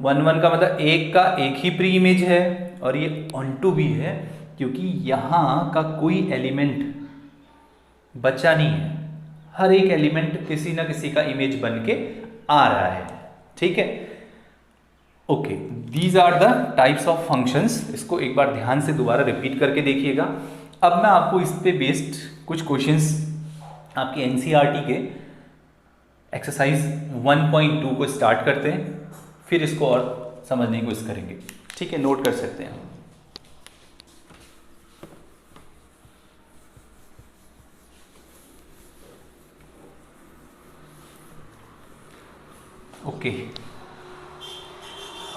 1-1 का मतलब एक का एक ही प्री इमेज है, और ये on-2 भी है क्योंकि यहाँ का कोई एलिमेंट बचा नहीं है, हर एक एलिमेंट किसी ना किसी का इमेज बन के आ रहा है, ठीक है। Okay, these are the types of functions. इसको एक बार ध्यान से दोबारा रिपीट करके देखिएगा। अब मैं आपको इस पे बेस्ड कुछ क्वेश्चंस आपके एनसीईआरटी के एक्सरसाइज 1.2 को स्टार्ट करते हैं, फिर इसको और समझने की कोशिश करेंगे, ठीक है। नोट कर सकते हैं। ओके,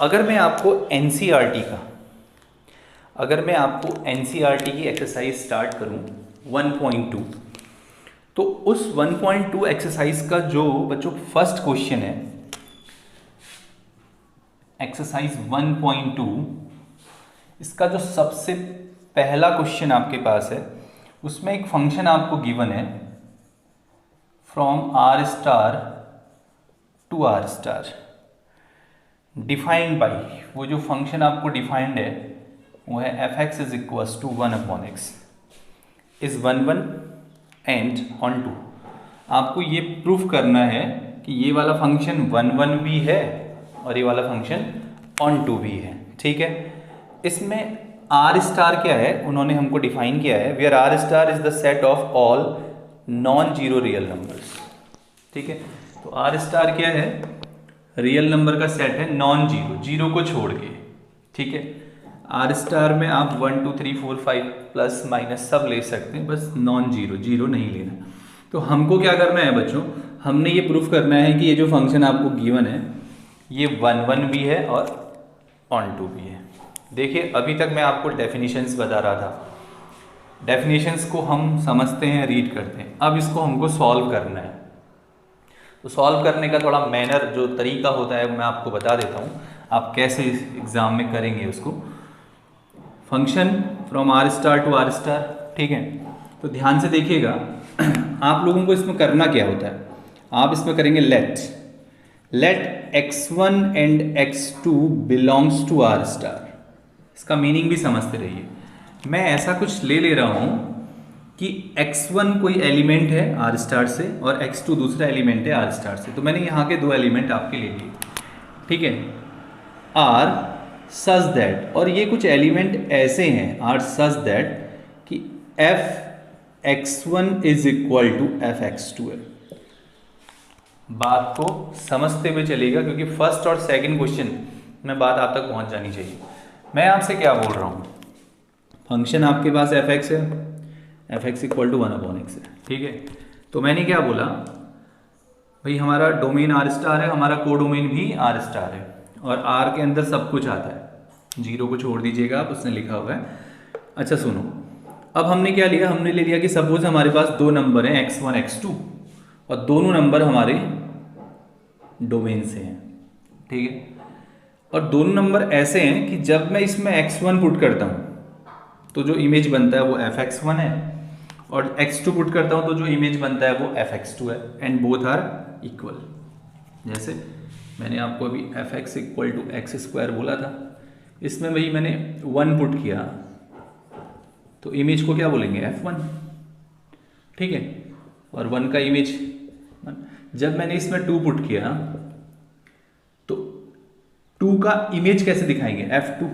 अगर मैं आपको एनसीईआरटी की एक्सरसाइज स्टार्ट करूं 1.2, तो उस 1.2 एक्सरसाइज का जो बच्चों फर्स्ट क्वेश्चन है, एक्सरसाइज 1.2, इसका जो सबसे पहला क्वेश्चन आपके पास है, उसमें एक फंक्शन आपको गिवन है from R star to R star, defined by, वो जो फंक्शन आपको डिफाइंड है वो है f(x) is equals to 1/x is 1-1 and on-2। आपको ये प्रूफ करना है कि ये वाला फंक्शन 1-1 भी है और ये वाला फंक्शन on-2 भी है, ठीक है। इसमें आर स्टार क्या है, उन्होंने हमको डिफाइन किया है, where R star is the set of all non zero real numbers, ठीक है। तो आर स्टार क्या है, रियल नंबर का सेट है नॉन जीरो, जीरो को छोड़ के, ठीक है। आर स्टार में आप 1 2 3 4 5 प्लस माइनस सब ले सकते हैं, बस नॉन जीरो, जीरो नहीं लेना। तो हमको क्या करना है बच्चों, हमने ये प्रूफ करना है कि ये जो फंक्शन आपको गिवन है ये 1-1 भी है और on-2 भी है। देखिए अभी तक मैं आपको डेफिनेशंस बता रहा था, डेफिनेशंस को हम समझते हैं, रीड करते हैं, अब इसको हमको सॉल्व करना है। तो सॉल्व करने का थोड़ा मैनर जो तरीका होता है मैं आपको बता देता हूँ, आप कैसे एग्ज़ाम में करेंगे उसको। Function from R star to R star, ठीक है। तो ध्यान से देखिएगा, आप लोगों को इसमें करना क्या होता है, आप इसमें करेंगे let x1 and x2 belongs to R star. इसका मीनिंग भी समझते रहिए। मैं ऐसा कुछ ले रहा हूँ कि x1 कोई एलिमेंट है r स्टार से और x2 दूसरा एलिमेंट है r स्टार से। तो मैंने यहाँ के दो एलिमेंट आपके ले लिए, ठीक है, r सच दैट, और ये कुछ एलिमेंट ऐसे हैं r सच दैट कि f(x1) is equal to f(x2) है। बात को समझते हुए चलेगा, क्योंकि फर्स्ट और सेकंड क्वेश्चन में बात आप तक पहुंच जानी चाहिए। मैं आपसे क्या बोल रहा हूँ, फंक्शन आपके पास f(x) है, f(x) इक्वल टू 1/x है, ठीक है। तो मैंने क्या बोला भाई, हमारा डोमेन r स्टार है, हमारा कोडोमेन भी r स्टार है, और r के अंदर सब कुछ आता है, जीरो को छोड़ दीजिएगा आप, उसने लिखा हुआ है। अच्छा सुनो, अब हमने क्या लिया, हमने ले लिया कि सपोज हमारे पास दो नंबर हैं x1 x2, और दोनों नंबर हमारे डोमेन से हैं, ठीक है। और दोनों नंबर ऐसे हैं कि जब मैं इसमें x1 पुट करता हूँ तो जो इमेज बनता है वो f(x1) है, और x2 पुट करता हूँ तो जो इमेज बनता है वो f(x2) है, एंड बोथ आर इक्वल। जैसे मैंने आपको अभी f(x) इक्वल टू x² बोला था, इसमें वही मैंने 1 पुट किया तो इमेज को क्या बोलेंगे, f1, ठीक है, और 1 का इमेज। जब मैंने इसमें 2 पुट किया तो 2 का इमेज कैसे दिखाएंगे, f2,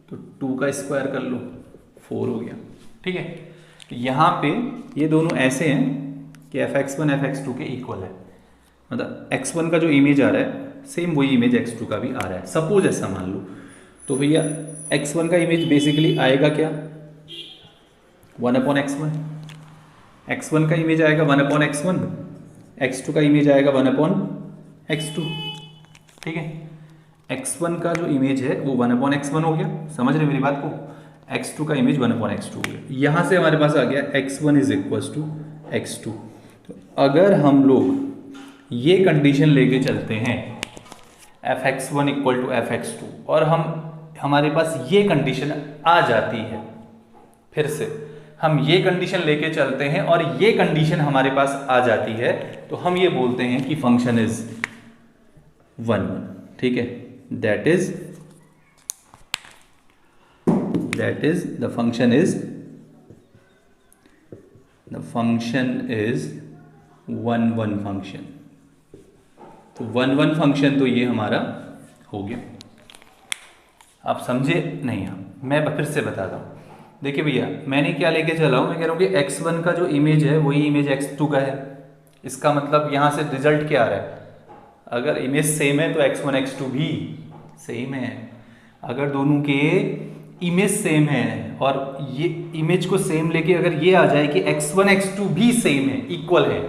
तो 2 का स्क्वायर कर लो, 4 हो गया, ठीक है। तो यहाँ पे ये दोनों ऐसे हैं कि f(x1) f(x2) के इक्वल है, मतलब x1 का जो इमेज आ रहा है सेम वही इमेज x2 का भी आ रहा है, सपोज ऐसा मान लो। तो भैया x1 का इमेज बेसिकली आएगा क्या, 1/x1, x1 का इमेज आएगा 1/x1, x2 का इमेज आएगा 1/x2, ठीक है। x1 का जो इमेज है वो 1/x1 हो गया, समझ रहे मेरी बात को, x2 का इमेज 1/x2 हो गया। यहाँ से हमारे पास आ गया x1 is equal to x2। तो अगर हम लोग ये कंडीशन लेके चलते हैं f(x1) इक्वल टू f(x2) और हमारे पास ये कंडीशन आ जाती है, फिर से हम ये कंडीशन लेके चलते हैं और ये कंडीशन हमारे पास आ जाती है, तो हम ये बोलते हैं कि फंक्शन इज 1, ठीक है। That is the function is 1 function. तो 1 फंक्शन तो ये हमारा हो गया। आप समझे नहीं, मैं फिर से बताता हूँ। देखिए भैया, मैंने क्या लेके चला हूँ, मैं कह रहा हूँ कि x1 का जो इमेज है वही इमेज x2 का है। इसका मतलब यहाँ से रिजल्ट क्या आ रहा है, अगर इमेज सेम है तो x1 x2 भी सेम है। अगर दोनों के इमेज सेम है और ये इमेज को सेम लेके अगर ये आ जाए कि x1 x2 भी सेम है, इक्वल है,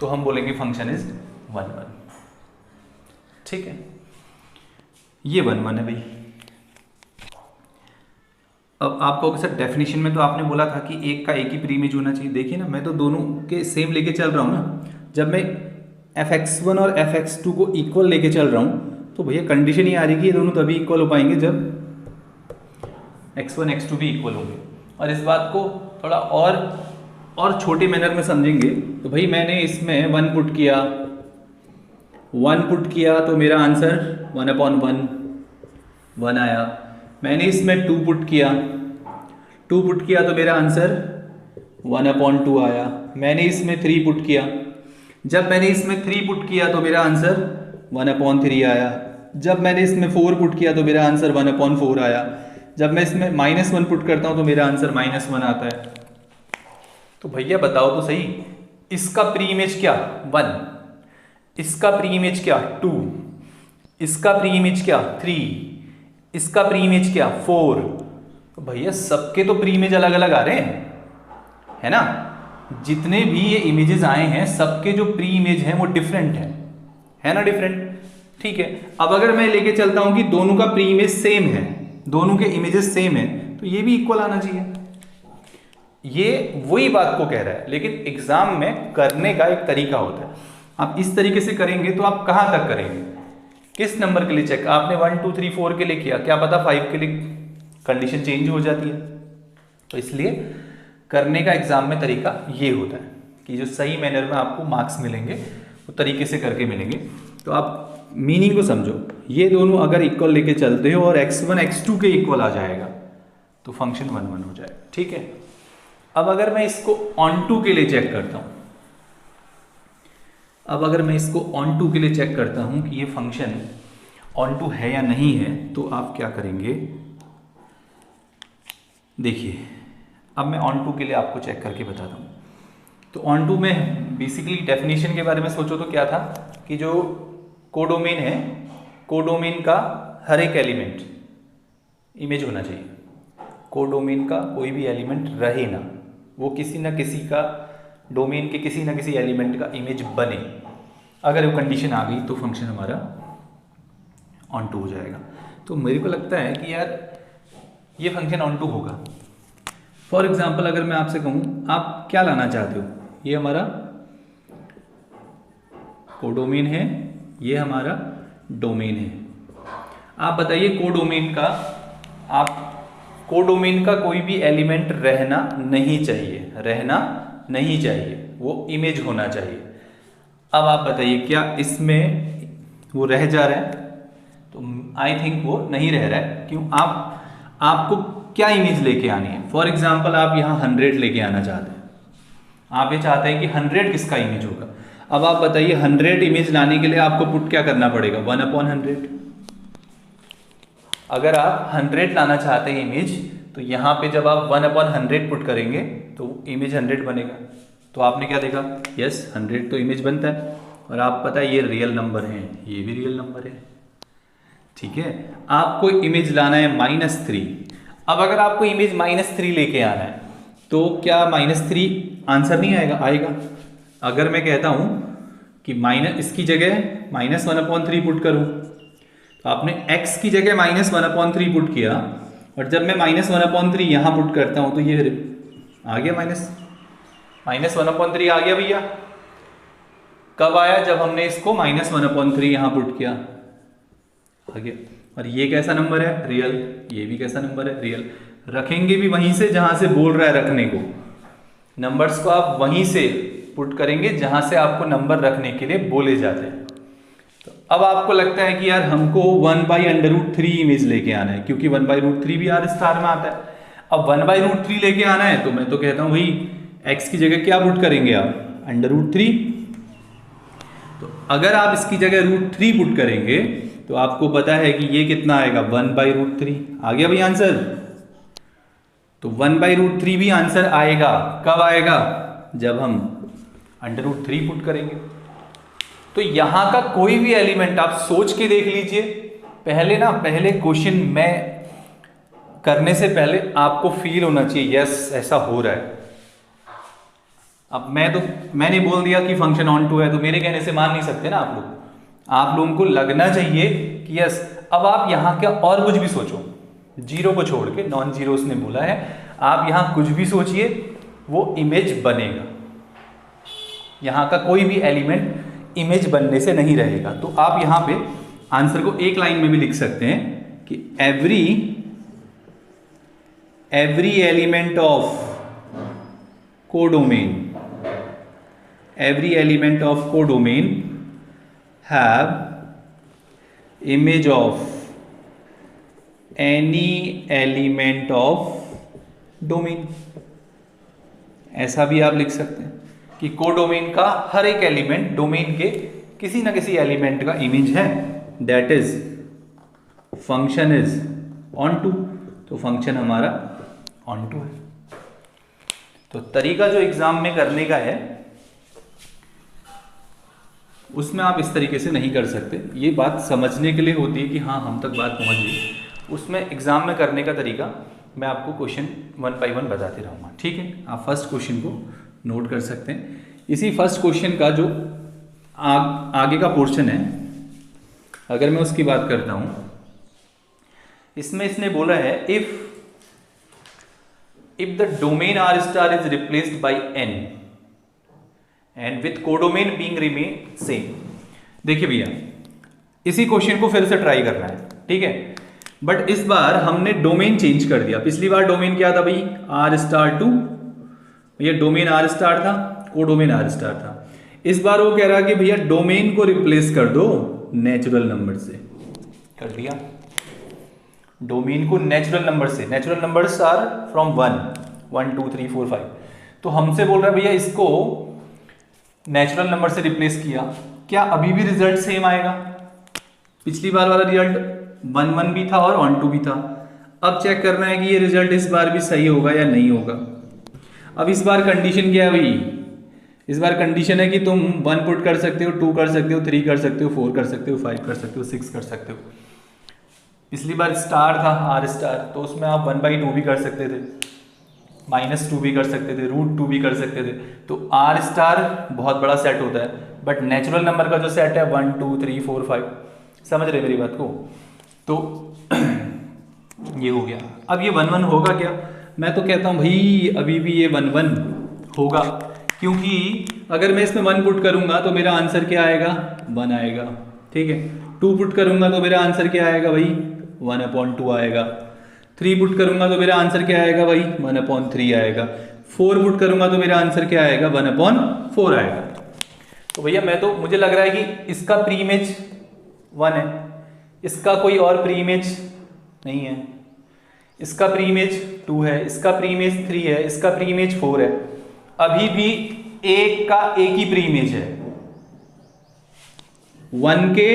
तो हम बोलेंगे फंक्शन इज 1, ठीक है। ये 1 है भाई। अब आपको सर डेफिनेशन में तो आपने बोला था कि एक का एक ही प्री इमेज होना चाहिए। देखिए ना, मैं तो दोनों के सेम लेके चल रहा हूँ ना। जब मैं f(x1) और f(x2) को इक्वल लेके चल रहा हूँ तो भैया कंडीशन ये आ रही है कि ये दोनों तभी इक्वल हो पाएंगे जब x1 x2 भी इक्वल होंगे। और इस बात को थोड़ा और छोटे मैनर में समझेंगे तो भाई मैंने इसमें 1 पुट किया तो मेरा आंसर 1/1 आया। मैंने इसमें 2 पुट किया तो मेरा आंसर 1/2 आया। मैंने इसमें 3 पुट किया, जब मैंने इसमें 3 पुट किया तो मेरा आंसर 1/3 आया। जब मैंने इसमें 4 पुट किया तो मेरा आंसर 1/4 आया। जब मैं इसमें -1 पुट करता हूँ तो मेरा आंसर -1 आता है। तो भैया बताओ तो सही, इसका प्री इमेज क्या 1, इसका प्री इमेज क्या 2, इसका प्री इमेज क्या 3, इसका प्री इमेज क्या 4। तो भैया सबके तो प्री इमेज अलग अलग आ रहे हैं, है ना। जितने भी ये इमेजेस आए हैं सबके जो प्री इमेज हैं वो डिफरेंट है ना, डिफरेंट, ठीक है। अब अगर मैं लेके चलता हूं कि दोनों का प्री इमेज सेम है, दोनों के इमेजेस सेम है, तो ये भी इक्वल आना चाहिए। ये वही बात को कह रहा है, लेकिन एग्जाम में करने का एक तरीका होता है। आप इस तरीके से करेंगे तो आप कहां तक करेंगे, किस नंबर के लिए चेक, आपने 1 2 3 4 के लिए किया, क्या पता 5 के लिए कंडीशन चेंज हो जाती है। तो इसलिए करने का एग्जाम में तरीका ये होता है कि जो सही मैनर में आपको मार्क्स मिलेंगे वो तरीके से करके मिलेंगे। तो आप मीनिंग को समझो, ये दोनों अगर इक्वल लेके चलते हो और x1 x2 के इक्वल आ जाएगा तो फंक्शन 1 1 हो जाएगा। ठीक है, अब अगर मैं इसको ऑन टू के लिए चेक करता हूं, अब अगर मैं इसको ऑन टू के लिए चेक करता हूं कि ये फंक्शन ऑन टू है या नहीं है, तो आप क्या करेंगे, देखिए अब मैं ऑन टू के लिए आपको चेक करके बताता हूँ। तो ऑन टू में बेसिकली डेफिनेशन के बारे में सोचो तो क्या था कि जो कोडोमेन है, कोडोमेन का हर एक एलिमेंट इमेज होना चाहिए। कोडोमेन का कोई भी एलिमेंट रहे ना, वो किसी ना किसी का डोमेन के किसी ना किसी एलिमेंट का इमेज बने। अगर वो कंडीशन आ गई तो फंक्शन हमारा ऑन टू हो जाएगा। तो मेरे को लगता है कि यार ये फंक्शन ऑन टू होगा। फॉर एग्जाम्पल अगर मैं आपसे कहूँ आप क्या लाना चाहते हो, ये हमारा कोडोमेन है, ये हमारा डोमेन है। आप बताइए कोडोमेन का, आप कोडोमेन का कोई भी एलिमेंट रहना नहीं चाहिए, रहना नहीं चाहिए, वो इमेज होना चाहिए। अब आप बताइए क्या इसमें वो रह जा रहा है? तो आई थिंक वो नहीं रह रहा है। क्यों? आपको क्या इमेज लेके आनी है? फॉर एग्जाम्पल आप यहाँ 100 लेके आना चाहते हैं, आप ये चाहते हैं कि 100 किसका इमेज होगा। अब आप बताइए 100 इमेज लाने के लिए आपको पुट क्या करना पड़ेगा? 1/100। अगर आप 100 लाना चाहते हैं इमेज, तो यहाँ पे जब आप 1/100 पुट करेंगे तो इमेज 100 बनेगा। तो आपने क्या देखा? यस 100 तो इमेज बनता है, और आप पता है ये रियल नंबर है, ये भी रियल नंबर है। ठीक है, आपको इमेज लाना है -3। अब अगर आपको इमेज -3 लेके आना है तो क्या -3 आंसर नहीं आएगा? आएगा। अगर मैं कहता हूं कि इसकी जगह -1/3 पुट करूं, तो आपने x की जगह -1/3 पुट किया, और जब मैं -1/3 यहां पुट करता हूं तो ये आ गया -1/3 आ गया भैया। कब आया? जब हमने इसको -1/3 यहां पुट किया, आ गया। और ये कैसा नंबर है? रियल। ये भी कैसा नंबर है? रियल। रखेंगे भी वहीं से जहां से बोल रहा है रखने को, नंबर्स को आप वहीं से पुट करेंगे जहां से आपको नंबर रखने के लिए बोले जाते हैं। तो अब आपको लगता है कि यार हमको 1/√3 इमेज लेके आना है, क्योंकि 1/√3 भी R स्टार में आता है। अब 1/√3 लेके आना है तो मैं तो कहता हूं भाई x की जगह क्या पुट करेंगे आप? √3। तो अगर आप इसकी जगह √3 पुट करेंगे तो आपको पता है कि ये कितना आएगा? 1/√3। आ गया भाई आंसर। तो 1/√3 भी आंसर आएगा। कब आएगा? जब हम √3 पुट करेंगे। तो यहां का कोई भी एलिमेंट आप सोच के देख लीजिए। पहले क्वेश्चन में करने से पहले आपको फील होना चाहिए यस ऐसा हो रहा है। अब मैंने बोल दिया कि फंक्शन ऑन टू है, तो मेरे कहने से मान नहीं सकते ना आप लोग। आप लोगों को लगना चाहिए कि यस। अब आप यहां क्या और कुछ भी सोचो, जीरो को छोड़ के, नॉन जीरो उसने बोला है, आप यहां कुछ भी सोचिए वो इमेज बनेगा। यहां का कोई भी एलिमेंट इमेज बनने से नहीं रहेगा। तो आप यहां पे आंसर को एक लाइन में भी लिख सकते हैं कि every element of codomain, every element of codomain have image of any element of domain। ऐसा भी आप लिख सकते हैं कि कोडोमेन का हर एक एलिमेंट डोमेन के किसी ना किसी एलिमेंट का इमेज है, that is function is onto. तो फंक्शन हमारा ऑन टू है। तो तरीका जो एग्जाम में करने का है उसमें आप इस तरीके से नहीं कर सकते। ये बात समझने के लिए होती है कि हाँ हम तक बात पहुंच गई। उसमें एग्जाम में करने का तरीका मैं आपको क्वेश्चन 1 by 1 बताते रहूँगा। ठीक है, आप फर्स्ट क्वेश्चन को नोट कर सकते हैं। इसी फर्स्ट क्वेश्चन का जो आगे का पोर्शन है, अगर मैं उसकी बात करता हूँ, इसमें इसने बोला है if the domain R star is replaced by n and with codomain being remain same. देखिए भैया इसी क्वेश्चन को फिर से ट्राई करना है, ठीक है, बट इस बार हमने डोमेन चेंज कर दिया। पिछली बार डोमेन क्या था भाई? R स्टार टू, भैया डोमेन R स्टार था, कोडोमेन R स्टार था। इस बार वो कह रहा है कि भैया डोमेन को रिप्लेस कर दो नेचुरल नंबर से। कर दिया। डोमेन को नेचुरल नंबर से, नेचुरल नंबर्स आर फ्रॉम 1 1 2 3 4 5, तो हमसे बोल रहा है भैया इसको नेचुरल नंबर से रिप्लेस किया, क्या अभी भी रिजल्ट सेम आएगा? पिछली बार वाला रिजल्ट 1 1 भी था और 1 2 भी था। अब चेक करना है कि ये रिजल्ट इस बार भी सही होगा या नहीं होगा। अब इस बार कंडीशन क्या है भाई? इस बार कंडीशन है कि तुम 1 पुट कर सकते हो, 2 कर सकते हो, 3 कर सकते हो, 4 कर सकते हो, 5 कर सकते हो, 6 कर सकते हो। पिछली बार स्टार था, आर स्टार, तो उसमें आप 1/2 भी कर सकते थे, -2 भी कर सकते थे, √2 भी कर सकते थे। तो आर स्टार बहुत बड़ा सेट होता है, बट नेचुरल नंबर का जो सेट है 1 2 3 4 5, समझ रहे मेरी बात को? तो ये हो गया। अब ये 1 1 होगा क्या? मैं तो कहता हूँ भाई अभी भी ये 1 1 होगा, क्योंकि अगर मैं इसमें 1 पुट करूंगा तो मेरा आंसर क्या आएगा? 1 आएगा, ठीक है। 2 पुट करूंगा तो मेरा आंसर क्या आएगा भाई? 1/2 आएगा। 3 पुट करूंगा तो मेरा आंसर क्या आएगा भाई? 1/3 आएगा। 4 पुट करूंगा तो मेरा आंसर क्या आएगा? 1/4 आएगा। तो भैया मुझे लग रहा है कि इसका प्री इमेज 1 है, इसका कोई और प्री इमेज नहीं है, इसका प्री इमेज 2 है, इसका प्री इमेज 3 है, इसका प्री इमेज 4 है। अभी भी एक का एक ही प्री इमेज है। 1 के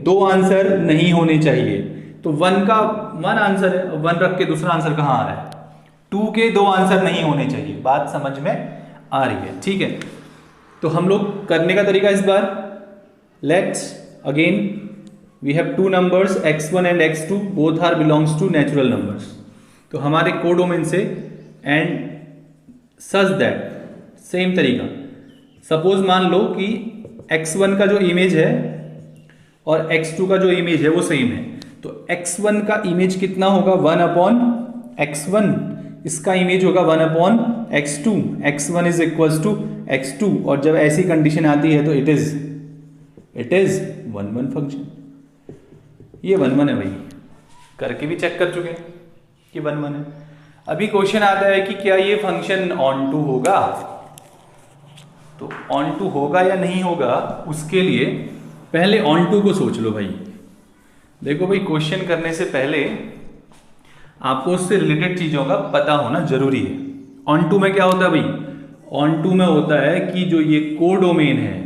2 आंसर नहीं होने चाहिए, तो 1 का 1 आंसर है, 1 रख के दूसरा आंसर कहां आ रहा है? 2 के 2 आंसर नहीं होने चाहिए। बात समझ में आ रही है? ठीक है। तो हम लोग करने का तरीका इस बार, let's again we have 2 numbers x1 and x2, both are belongs to natural numbers. तो हमारे कोडोमेन से एंड सच दैट, सेम तरीका, सपोज मान लो कि x1 का जो इमेज है और x2 का जो इमेज है वो सेम है, तो x1 का इमेज कितना होगा? 1/x1, इसका इमेज होगा 1/x2, x1 is equals to x2, और जब ऐसी कंडीशन आती है तो इट इज 1 1 फंक्शन। ये 1 1 है भाई, करके भी चेक कर चुके हैं कि 1 1 है। अभी क्वेश्चन आता है कि क्या ये फंक्शन ऑन टू होगा? तो ऑन टू होगा या नहीं होगा, उसके लिए पहले ऑन टू को सोच लो भाई। देखो भाई, क्वेश्चन करने से पहले आपको उससे रिलेटेड चीजों का पता होना जरूरी है। ऑन टू में क्या होता है भाई? ऑन टू में होता है कि जो ये कोडोमेन है,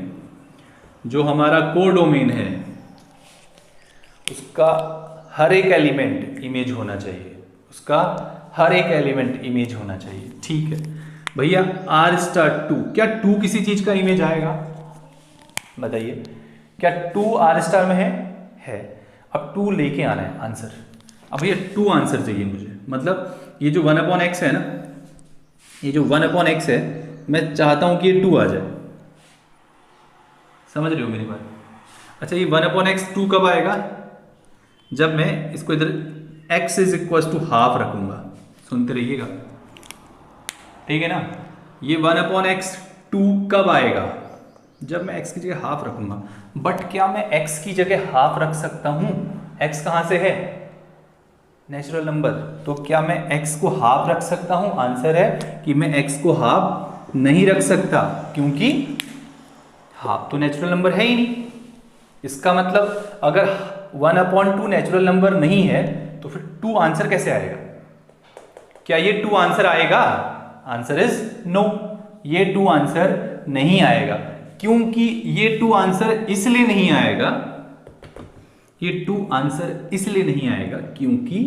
जो हमारा कोडोमेन है, उसका हर एक एलिमेंट इमेज होना चाहिए, उसका हर एक एलिमेंट इमेज होना चाहिए। ठीक है भैया, r⁻2, क्या 2 किसी चीज का इमेज आएगा? बताइए, क्या 2 r⁻ में है? अब 2 लेके आना है आंसर। अब भैया 2 आंसर चाहिए मुझे, मतलब ये जो 1/x है ना, ये जो 1/x है, मैं चाहता हूं कि ये 2 आ जाए। समझ रहे हो मेरी बात? अच्छा, ये 1/x 2 कब आएगा? जब मैं इसको इधर x is equal to half रखूंगा। सुनते रहिएगा, ठीक है ना? ये 1/x 2 कब आएगा? जब मैं x की जगह हाफ रखूंगा। बट क्या मैं x की जगह हाफ रख सकता हूं? x कहां से है? Natural number. तो क्या मैं x को हाफ रख सकता हूं? आंसर है कि मैं x को हाफ नहीं रख सकता, क्योंकि हाफ तो नेचुरल नंबर है ही नहीं। इसका मतलब अगर 1/2 नेचुरल नंबर नहीं है तो फिर 2 आंसर कैसे आएगा? क्या ये 2 आंसर आएगा? आंसर इज नो, ये 2 आंसर नहीं आएगा। क्योंकि ये 2 आंसर इसलिए नहीं आएगा, ये 2 आंसर इसलिए नहीं आएगा क्योंकि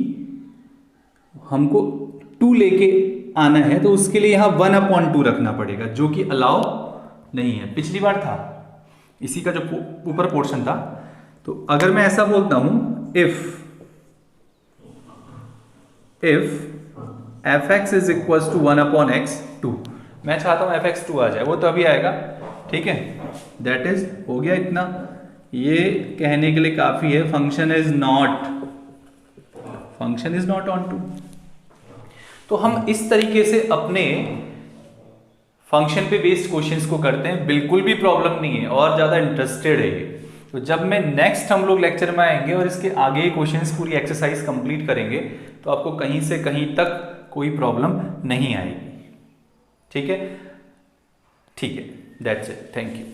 हमको 2 लेके आना है, तो उसके लिए यहां 1/2 रखना पड़ेगा, जो कि अलाउ नहीं है। पिछली बार था, इसी का जो ऊपर पोर्शन था। तो अगर मैं ऐसा बोलता हूं, if fx is equal to 1/x2, मैं चाहता हूं fx2 आ जाए, वो तो अभी आएगा। ठीक है, दैट इज हो गया इतना। ये कहने के लिए काफी है, function is not onto. तो हम इस तरीके से अपने फंक्शन पे बेस्ड क्वेश्चंस को करते हैं, बिल्कुल भी प्रॉब्लम नहीं है और ज्यादा इंटरेस्टेड है ये। तो जब मैं नेक्स्ट हम लोग लेक्चर में आएंगे और इसके आगे क्वेश्चंस पूरी एक्सरसाइज कंप्लीट करेंगे, तो आपको कहीं से कहीं तक कोई प्रॉब्लम नहीं आएगी। ठीक है, दैट्स इट, थैंक यू।